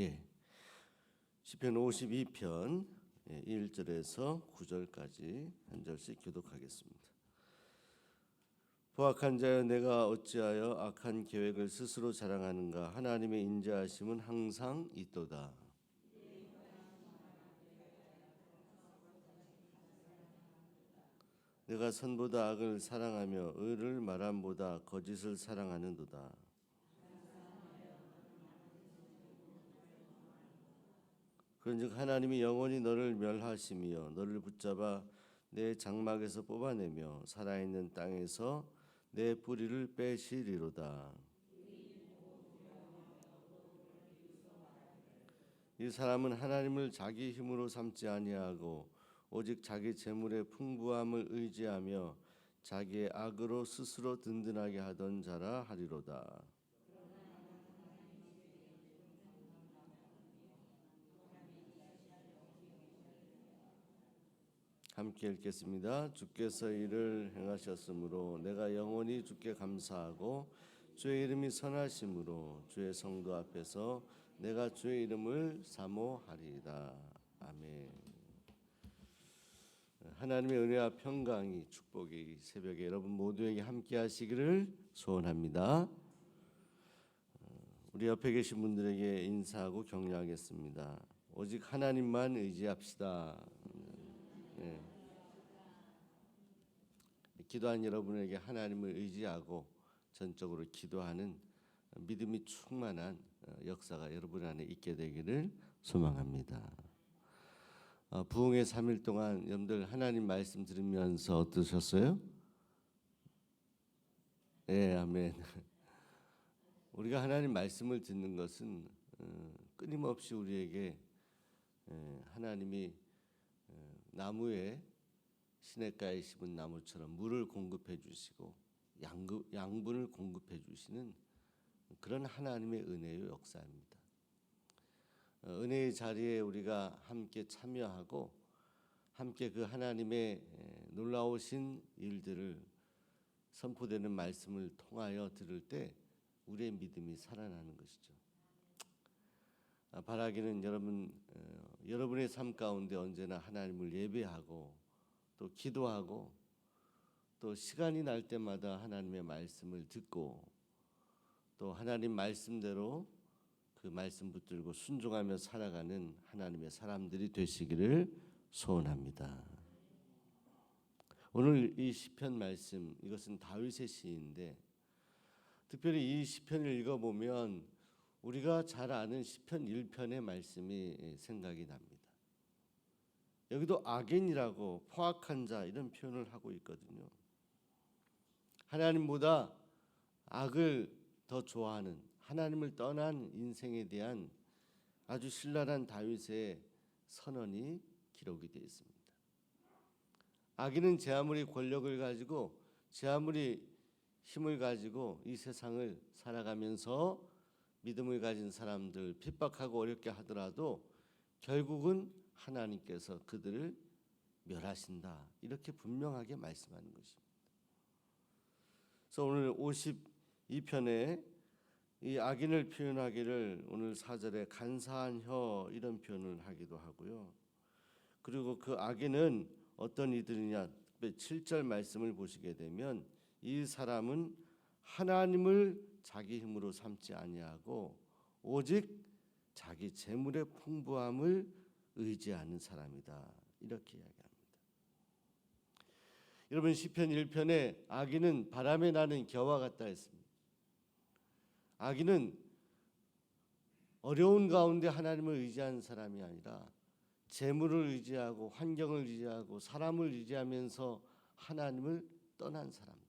예. 시편 52편 1절에서 9절까지 한 절씩 교독하겠습니다. 포악한 자여 내가 어찌하여 악한 계획을 스스로 자랑하는가. 하나님의 인자하심은 항상 있도다. 내가 선보다 악을 사랑하며 의를 말함보다 거짓을 사랑하는도다. 그런즉 하나님이 영원히 너를 멸하시며 너를 붙잡아 내 장막에서 뽑아내며 살아있는 땅에서 내 뿌리를 빼시리로다. 이 사람은 하나님을 자기 힘으로 삼지 아니하고 오직 자기 재물의 풍부함을 의지하며 자기의 악으로 스스로 든든하게 하던 자라 하리로다. 함께 읽겠습니다. 주께서 이를 행하셨으므로 내가 영원히 주께 감사하고 주의 이름이 선하심으로 주의 성도 앞에서 내가 주의 이름을 사모하리이다. 아멘. 하나님의 은혜와 평강이 축복이 새벽에 여러분 모두에게 함께 하시기를 소원합니다. 우리 옆에 계신 분들에게 인사하고 격려하겠습니다. 오직 하나님만 의지합시다. 네. 기도한 여러분에게 하나님을 의지하고 전적으로 기도하는 믿음이 충만한 역사가 여러분 안에 있게 되기를 소망합니다. 부흥의 3일 동안 여러분들 하나님 말씀 들으면서 어떠셨어요? 네, 아멘. 우리가 하나님 말씀을 듣는 것은 끊임없이 우리에게 하나님이 나무에 시냇가에 심은 나무처럼 물을 공급해 주시고 양분을 공급해 주시는 그런 하나님의 은혜의 역사입니다. 은혜의 자리에 우리가 함께 참여하고 함께 그 하나님의 놀라우신 일들을 선포되는 말씀을 통하여 들을 때 우리의 믿음이 살아나는 것이죠. 바라기는 여러분의 삶 가운데 언제나 하나님을 예배하고 또 기도하고 또 시간이 날 때마다 하나님의 말씀을 듣고 또 하나님 말씀대로 그 말씀 붙들고 순종하며 살아가는 하나님의 사람들이 되시기를 소원합니다. 오늘 이 시편 말씀, 이것은 다윗의 시인데 특별히 이 시편을 읽어보면 우리가 잘 아는 시편 1편의 말씀이 생각이 납니다. 여기도 악인이라고 포악한 자 이런 표현을 하고 있거든요. 하나님보다 악을 더 좋아하는 하나님을 떠난 인생에 대한 아주 신랄한 다윗의 선언이 기록이 되어 있습니다. 악인은 제 아무리 권력을 가지고 제 아무리 힘을 가지고 이 세상을 살아가면서 믿음을 가진 사람들 핍박하고 어렵게 하더라도 결국은 하나님께서 그들을 멸하신다. 이렇게 분명하게 말씀하는 것입니다. 그래서 오늘 52편에 이 악인을 표현하기를 오늘 4절에 간사한 혀 이런 표현을 하기도 하고요. 그리고 그 악인은 어떤 이들이냐 7절 말씀을 보시게 되면 이 사람은 하나님을 자기 힘으로 삼지 아니하고 오직 자기 재물의 풍부함을 의지하는 사람이다. 이렇게 이야기합니다. 여러분 시편 1편에 악인은 바람에 나는 겨와 같다 했습니다. 악인은 어려운 가운데 하나님을 의지하는 사람이 아니라 재물을 의지하고 환경을 의지하고 사람을 의지하면서 하나님을 떠난 사람들,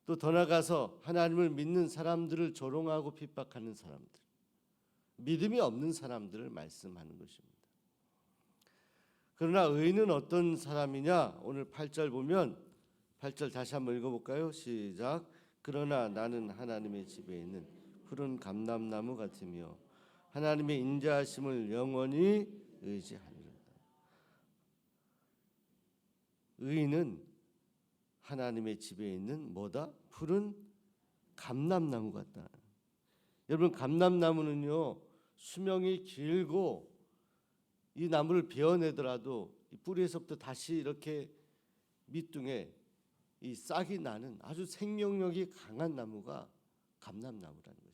또 더 나아가서 하나님을 믿는 사람들을 조롱하고 핍박하는 사람들, 믿음이 없는 사람들을 말씀하는 것입니다. 그러나 의인은 어떤 사람이냐? 오늘 8절 보면 8절 다시 한번 읽어볼까요? 시작. 그러나 나는 하나님의 집에 있는 푸른 감람나무 같으며 하나님의 인자하심을 영원히 의지하리로다. 의인은 하나님의 집에 있는 뭐다? 푸른 감람나무 같다. 여러분 감람나무는요 수명이 길고 이 나무를 베어내더라도 이 뿌리에서부터 다시 이렇게 밑둥에 이 싹이 나는 아주 생명력이 강한 나무가 감람나무라는 것입니다.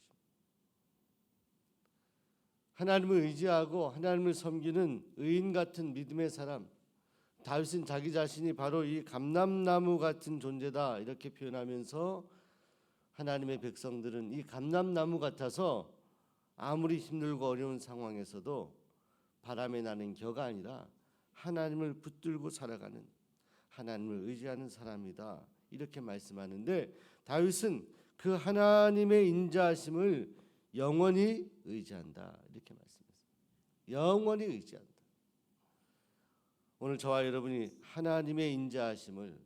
하나님을 의지하고 하나님을 섬기는 의인 같은 믿음의 사람, 다윗은 자기 자신이 바로 이 감람나무 같은 존재다 이렇게 표현하면서 하나님의 백성들은 이 감람나무 같아서 아무리 힘들고 어려운 상황에서도 바람에 나는 겨가 아니라 하나님을 붙들고 살아가는, 하나님을 의지하는 사람이다 이렇게 말씀하는데, 다윗은 그 하나님의 인자하심을 영원히 의지한다 이렇게 말씀했습니다. 영원히 의지한다. 오늘 저와 여러분이 하나님의 인자하심을,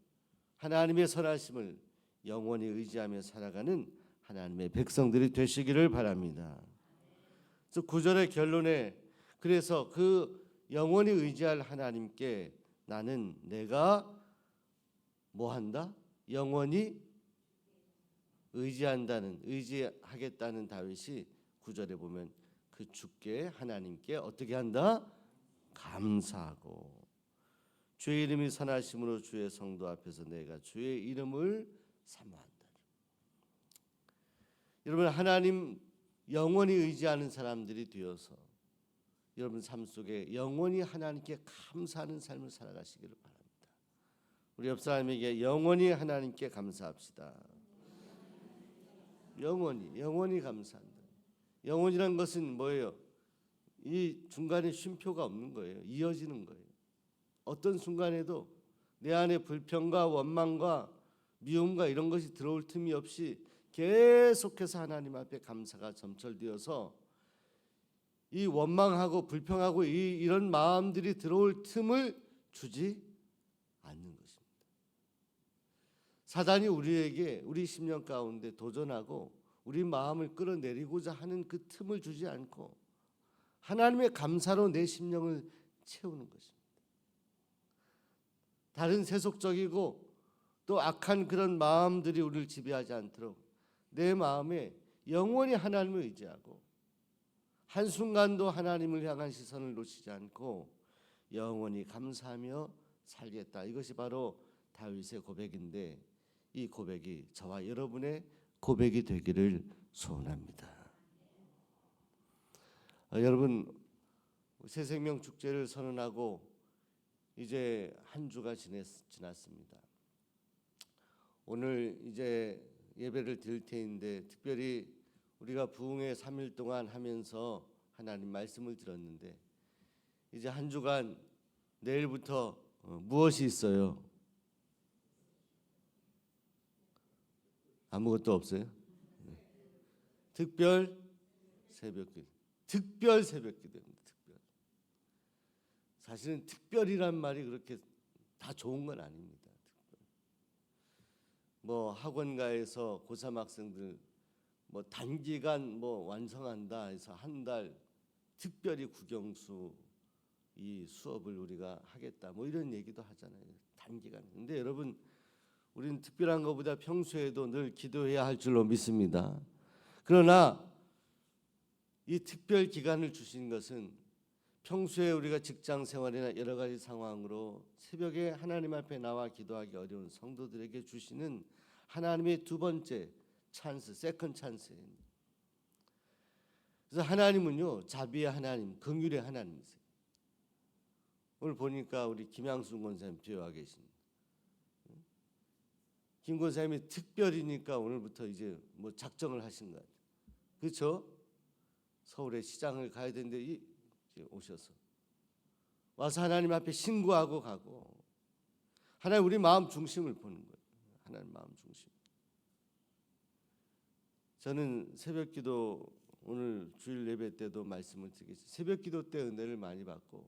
하나님의 선하심을 영원히 의지하며 살아가는 하나님의 백성들이 되시기를 바랍니다. 그래서 9절의 결론에, 그래서 그 영원히 의지할 하나님께 나는 내가 뭐 한다? 영원히 의지하겠다는 다윗이 9절에 보면 그 주께 하나님께 어떻게 한다? 감사하고 주의 이름이 선하심으로 주의 성도 앞에서 내가 주의 이름을 사모한다. 여러분, 하나님 영원히 의지하는 사람들이 되어서 여러분 삶 속에 영원히 하나님께 감사하는 삶을 살아가시기를 바랍니다. 우리 옆 사람에게 영원히 하나님께 감사합시다. 영원히 감사한다. 영원이란 것은 뭐예요? 이 중간에 쉼표가 없는 거예요. 이어지는 거예요. 어떤 순간에도 내 안에 불평과 원망과 미움과 이런 것이 들어올 틈이 없이 계속해서 하나님 앞에 감사가 점철되어서 이 원망하고 불평하고 이런 마음들이 들어올 틈을 주지 않는 것입니다. 사단이 우리에게 우리 심령 가운데 도전하고 우리 마음을 끌어내리고자 하는 그 틈을 주지 않고 하나님의 감사로 내 심령을 채우는 것입니다. 다른 세속적이고 또 악한 그런 마음들이 우리를 지배하지 않도록 내 마음에 영원히 하나님을 의지하고 한순간도 하나님을 향한 시선을 놓치지 않고 영원히 감사하며 살겠다. 이것이 바로 다윗의 고백인데, 이 고백이 저와 여러분의 고백이 되기를 소원합니다. 여러분, 새생명 축제를 선언하고 이제 한 주가 지났습니다. 오늘 이제 예배를 드릴 테인데, 특별히 우리가 부흥회 3일 동안 하면서 하나님 말씀을 들었는데, 이제 한 주간 내일부터 무엇이 있어요? 아무것도 없어요? 네. 특별 새벽기도. 특별 새벽기도입니다. 특별. 사실은 특별이란 말이 그렇게 다 좋은 건 아닙니다. 특별. 뭐 학원가에서 고3 학생들 뭐 단기간 뭐 완성한다 해서 한 달 특별히 국영수 이 수업을 우리가 하겠다 뭐 이런 얘기도 하잖아요. 단기간. 근데 여러분, 우리는 특별한 것보다 평소에도 늘 기도해야 할 줄로 믿습니다. 그러나 이 특별 기간을 주신 것은 평소에 우리가 직장 생활이나 여러 가지 상황으로 새벽에 하나님 앞에 나와 기도하기 어려운 성도들에게 주시는 하나님의 두 번째 찬스, 세컨 찬스입니다. 그래서 하나님은요, 자비의 하나님, 긍휼의 하나님이세요. 오늘 보니까 우리 김양순 권사님 뒤에 와 계십니다. 김 권사님이 특별이니까 오늘부터 이제 뭐 작정을 하신 것 같아요. 그렇죠? 서울에 시장을 가야 되는데 이제 오셔서 와서 하나님 앞에 신고하고 가고, 하나님 우리 마음 중심을 보는 거예요. 하나님 마음 중심. 저는 새벽기도 오늘 주일 예배 때도 말씀을 드리겠습니다. 새벽기도 때 은혜를 많이 받고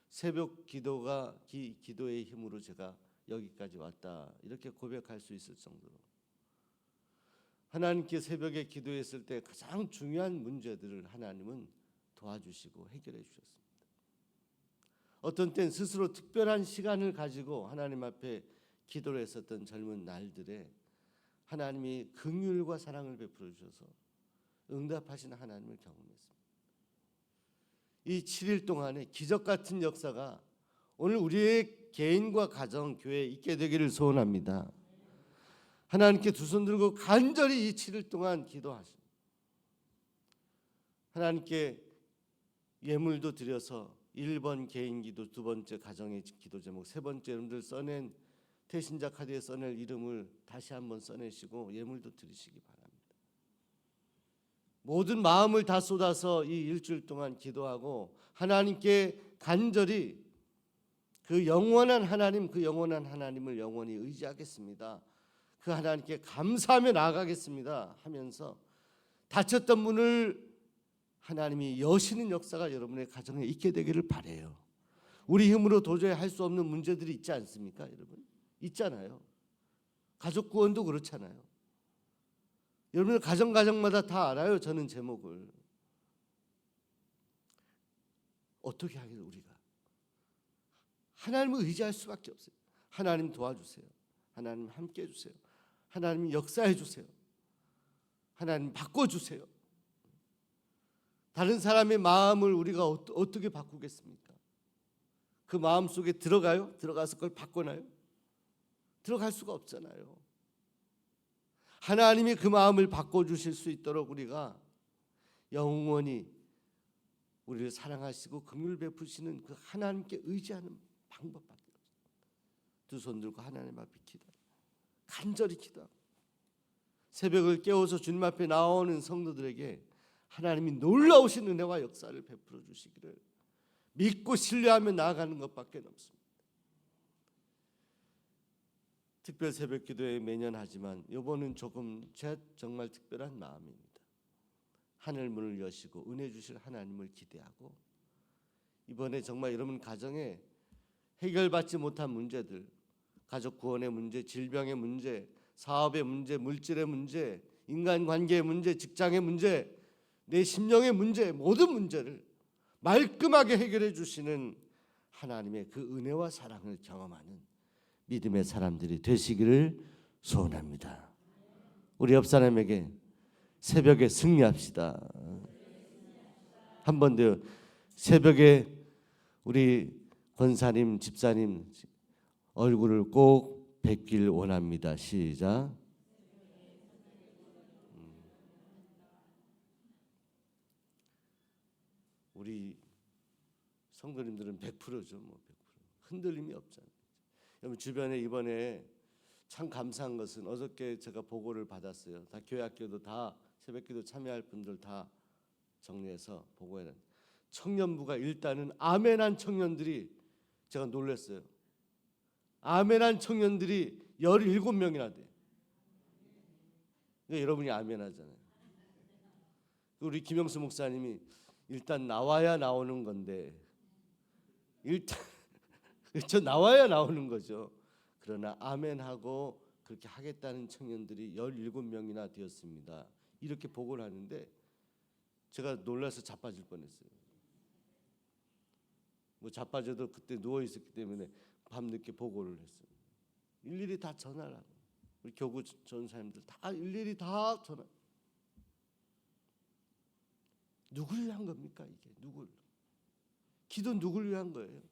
새벽기도가 기도의 힘으로 제가 여기까지 왔다 이렇게 고백할 수 있을 정도로 하나님께 새벽에 기도했을 때 가장 중요한 문제들을 하나님은 도와주시고 해결해 주셨습니다. 어떤 땐 스스로 특별한 시간을 가지고 하나님 앞에 기도를 했었던 젊은 날들에 하나님이 긍휼과 사랑을 베풀어 주셔서 응답하신 하나님을 경험했습니다. 이 7일 동안에 기적 같은 역사가 오늘 우리의 개인과 가정, 교회에 있게 되기를 소원합니다. 하나님께 두 손 들고 간절히 이 7일 동안 기도하십니다. 하나님께 예물도 드려서 1번 개인 기도, 두 번째 가정의 기도 제목, 세 번째 여러분들 써낸 태신자 카드에 써낼 이름을 다시 한번 써내시고 예물도 드리시기 바랍니다. 모든 마음을 다 쏟아서 이 일주일 동안 기도하고 하나님께 간절히 그 영원한 하나님, 그 영원한 하나님을 영원히 의지하겠습니다. 그 하나님께 감사하며 나아가겠습니다 하면서 닫혔던 문을 하나님이 여시는 역사가 여러분의 가정에 있게 되기를 바라요. 우리 힘으로 도저히 할 수 없는 문제들이 있지 않습니까, 여러분? 있잖아요. 가족 구원도 그렇잖아요. 여러분 가정마다 다 알아요. 저는 제목을 어떻게 하기를 우리가 하나님을 의지할 수밖에 없어요. 하나님 도와주세요. 하나님 함께 해주세요. 하나님 역사해 주세요. 하나님 바꿔주세요. 다른 사람의 마음을 우리가 어떻게 바꾸겠습니까? 그 마음 속에 들어가요? 들어가서 그걸 바꿔나요? 들어갈 수가 없잖아요. 하나님이 그 마음을 바꿔주실 수 있도록 우리가 영원히 우리를 사랑하시고 긍휼 베푸시는 그 하나님께 의지하는 방법밖에 없어요. 두 손 들고 하나님 앞에 기도하고 간절히 기도하고 새벽을 깨워서 주님 앞에 나오는 성도들에게 하나님이 놀라우신 은혜와 역사를 베풀어 주시기를 믿고 신뢰하며 나아가는 것밖에 없습니다. 특별 새벽 기도회 매년 하지만 이번은 조금 정말 특별한 마음입니다. 하늘 문을 여시고 은혜 주실 하나님을 기대하고 이번에 정말 여러분 가정에 해결받지 못한 문제들, 가족 구원의 문제, 질병의 문제, 사업의 문제, 물질의 문제, 인간관계의 문제, 직장의 문제, 내 심령의 문제, 모든 문제를 말끔하게 해결해 주시는 하나님의 그 은혜와 사랑을 경험하는 믿음의 사람들이 되시기를 소원합니다. 우리 옆 사람에게 새벽에 승리합시다. 한 번 더 새벽에 우리 권사님, 집사님 얼굴을 꼭 뵙길 원합니다. 시작. 우리 성도님들은 100%죠. 뭐 100%. 흔들림이 없잖아요. 여러분 주변에 이번에 참 감사한 것은 어저께 제가 보고를 받았어요. 다 교회 학교도 다 새벽기도 참여할 분들 다 정리해서 보고해는 청년부가 일단은 아멘한 청년들이 제가 놀랐어요. 아멘한 청년들이 17명이나 돼. 여러분이 아멘하잖아요. 우리 김영수 목사님이 일단 나와야 나오는 건데 일단 저 나와야 나오는 거죠. 그러나 아멘하고 그렇게 하겠다는 청년들이 17명이나 되었습니다. 이렇게 보고를 하는데 제가 놀라서 자빠질 뻔했어요. 뭐 자빠져도 그때 누워 있었기 때문에 밤늦게 보고를 했어요. 일일이 다 전화를 하고 우리 교구 전사님들 다 일일이 다 전화. 누굴 위한 겁니까 이게? 누굴? 기도 누굴 위한 거예요?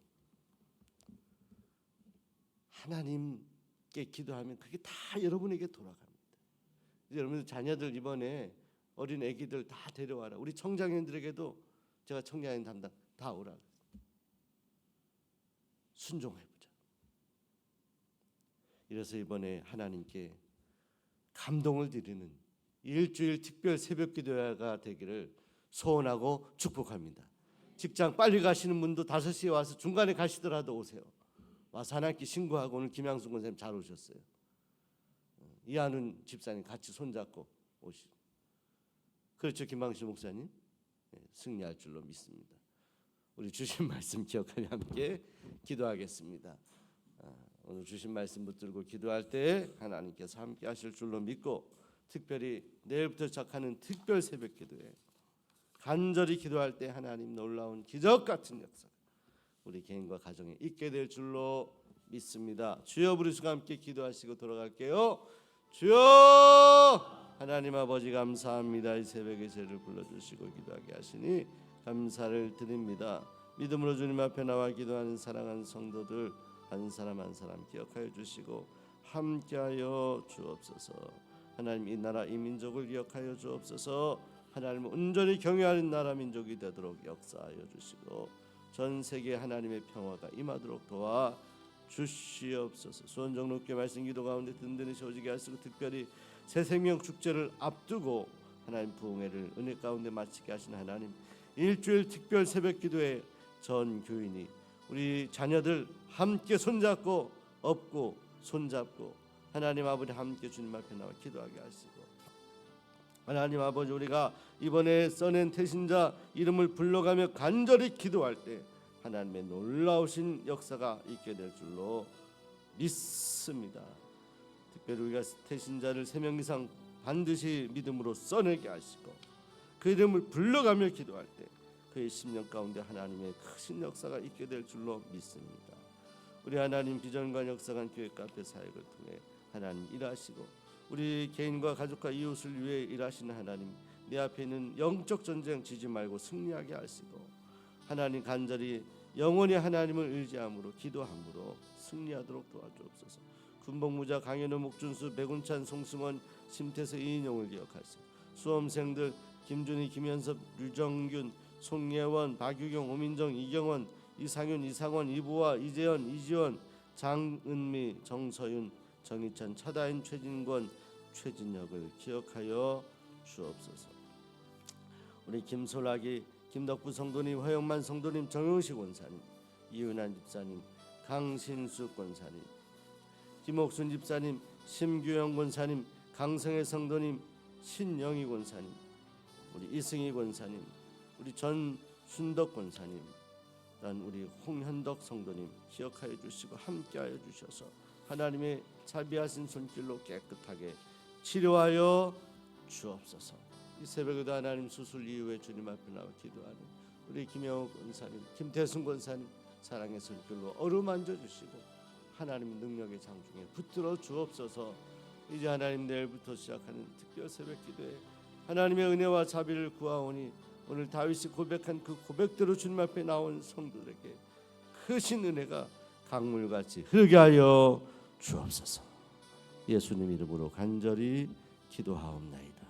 하나님께 기도하면 그게 다 여러분에게 돌아갑니다. 여러분들 자녀들 이번에 어린 아기들 다 데려와라. 우리 청장년들에게도 제가 청장년 담당 다 오라. 순종해보자. 이래서 이번에 하나님께 감동을 드리는 일주일 특별 새벽 기도회가 되기를 소원하고 축복합니다. 직장 빨리 가시는 분도 5시에 와서 중간에 가시더라도 오세요. 와서 하나님께 신고하고 오늘 김양순 권사님 잘 오셨어요. 이한훈 집사님 같이 손잡고 오시죠. 그렇죠, 김방실 목사님. 승리할 줄로 믿습니다. 우리 주신 말씀 기억하며 함께 기도하겠습니다. 오늘 주신 말씀 붙들고 기도할 때 하나님께서 함께 하실 줄로 믿고 특별히 내일부터 시작하는 특별 새벽 기도에 간절히 기도할 때 하나님 놀라운 기적 같은 역사 우리 개인과 가정에 있게 될 줄로 믿습니다. 주여 부르시고 함께 기도하시고 돌아갈게요. 주여 하나님 아버지 감사합니다. 이 새벽에 저를 불러주시고 기도하게 하시니 감사를 드립니다. 믿음으로 주님 앞에 나와 기도하는 사랑하는 성도들 한 사람 한 사람 기억하여 주시고 함께하여 주옵소서. 하나님 이 나라 이 민족을 기억하여 주옵소서. 하나님을 온전히 경외하는 나라 민족이 되도록 역사하여 주시고 전 세계 하나님의 평화가 임하도록 도와 주시옵소서. 수원정롭게 말씀 기도 가운데 든든히 세워지게 하시고 특별히 새생명 축제를 앞두고 하나님 부흥회를 은혜 가운데 마치게 하신 하나님, 일주일 특별 새벽 기도회 전 교인이 우리 자녀들 함께 손잡고 업고 손잡고 하나님 아버지 함께 주님 앞에 나와 기도하게 하시고, 하나님 아버지 우리가 이번에 써낸 태신자 이름을 불러가며 간절히 기도할 때 하나님의 놀라우신 역사가 있게 될 줄로 믿습니다. 특별히 우리가 태신자를 3명 이상 반드시 믿음으로 써내게 하시고 그 이름을 불러가며 기도할 때 그의 심령 가운데 하나님의 크신 역사가 있게 될 줄로 믿습니다. 우리 하나님 비전관 역사관 교회 카페 사역을 통해 하나님 일하시고 우리 개인과 가족과 이웃을 위해 일하시는 하나님, 내 앞에 있는 영적 전쟁 지지 말고 승리하게 하시고 하나님 간절히 영원히 하나님을 의지함으로 기도함으로 승리하도록 도와주옵소서. 군복무자 강현우, 목준수, 백운찬, 송승원, 심태서, 이인용을 기억하시고 수험생들 김준희, 김현섭, 류정균, 송예원, 박유경, 오민정, 이경원, 이상윤, 이상원, 이보아, 이재현, 이지원, 장은미, 정서윤, 정희찬, 차다인, 최진권, 최진혁을 기억하여 주옵소서. 우리 김솔학이, 김덕부 성도님, 허영만 성도님, 정영식 원사님, 이은한 집사님, 강신수 권사님, 김옥순 집사님, 심규영 권사님, 강성혜 성도님, 신영희 권사님, 우리 이승희 권사님, 우리 전순덕 권사님, 난 우리 홍현덕 성도님 기억하여 주시고 함께하여 주셔서 하나님의 자비하신 손길로 깨끗하게 치료하여 주옵소서. 이 새벽에도 하나님 수술 이후에 주님 앞에 나와 기도하는 우리 김영욱 권사님, 김태순 권사님 사랑의 손길로 어루만져 주시고 하나님 능력의 장중에 붙들어 주옵소서. 이제 하나님 내일부터 시작하는 특별 새벽 기도에 하나님의 은혜와 자비를 구하오니 오늘 다윗이 고백한 그 고백대로 주님 앞에 나온 성도들에게 크신 은혜가 강물같이 흐르게 하여 주옵소서. 예수님 이름으로 간절히 기도하옵나이다.